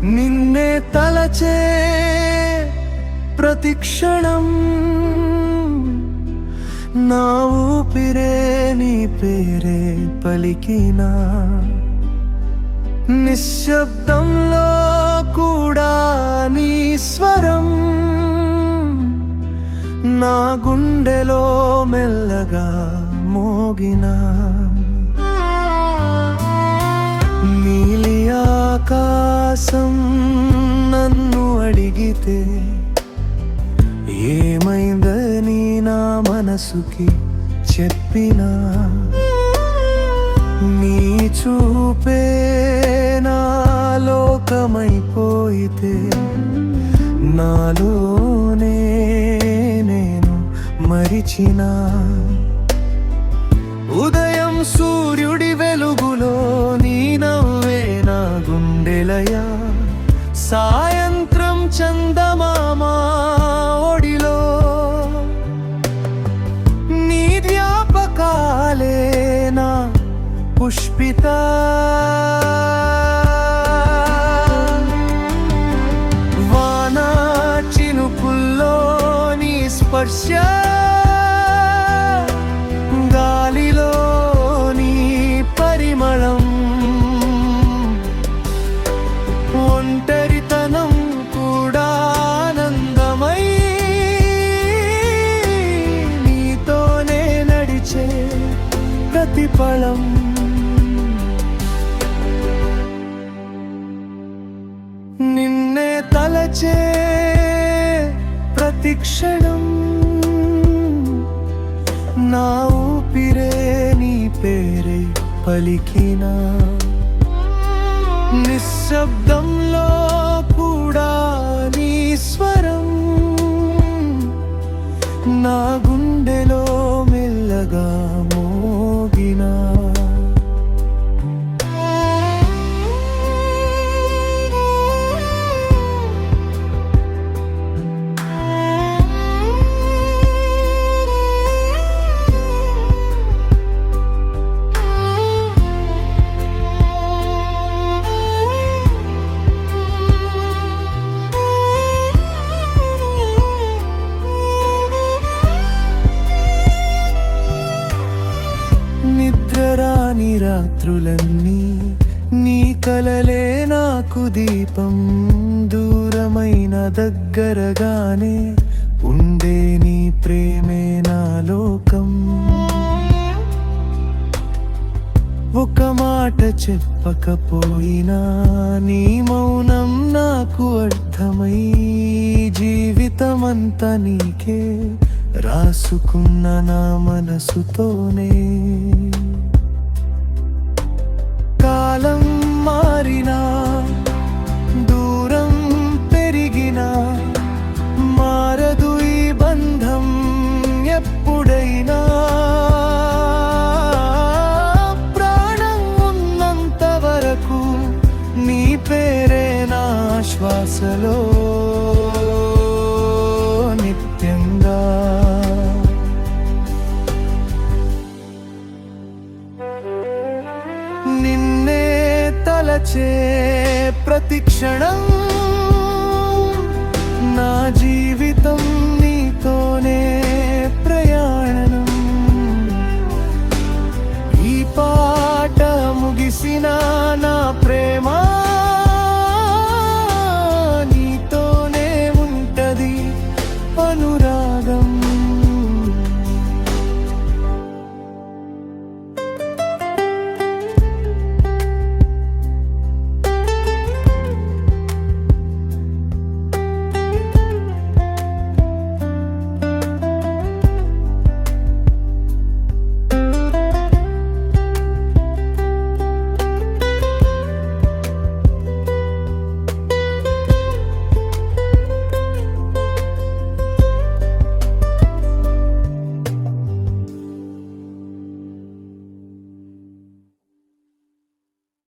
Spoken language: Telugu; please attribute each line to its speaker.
Speaker 1: నిన్నే తలచే ప్రతిక్షణం నా ఊపిరే నీ పేరే పలికినా నిశ్శబ్దంలో కూడా నీ స్వరం నా గుండెలో మెల్లగా మోగినా నీలి ఆకాశం నన్ను అడిగితే ఏమైందని నా మనసుకి చెప్పినా నీ చూపే నా లోకమైపోయితే నాలోనే నేను మరిచినా ఉదయం సూర్యుడి వెలుగులో నీ నవ్వే నా గుండెలయ సాయంత్రం చందమామ ఒడిలో నీ జ్ఞాపకాలే నా పుష్పిత వాన చినుకుల్లో నీ స్పర్శ గాలిలో నీ పరిమళం ఒంటరితనం కూడా ఆనందమై నీతోనే నడిచే ప్రతిఫలం నిన్నే తలచే ప్రతిక్షణం నా ఊపిరే నీ పేరే పలికినా నిశ్శబ్దంలో కూడా నీ స్వరం నా గుండెలో మెల్లగా మోగినా నిద్రరాని రాత్రులన్నీ నీ కలలే నాకు దీపం దూరమైన దగ్గరగానే ఉండే నీ ప్రేమే నా లోకం ఒక మాట చెప్పకపోయినా నీ మౌనం నాకు అర్థమై జీవితమంతా నీకే రాసుకున్న నా మనసుతోనే కాలం మారినా దూరం పెరిగినా మారదు ఈ బంధం ఎప్పుడైనా ప్రాణం ఉన్నంత వరకు నీ పేరే నా శ్వాసలో నిత్యంగా నిన్నే తలచే ప్రతిక్షణం నా జీవితం నీతోనే ప్రయాణం ఈ పాట ముగిసిన నా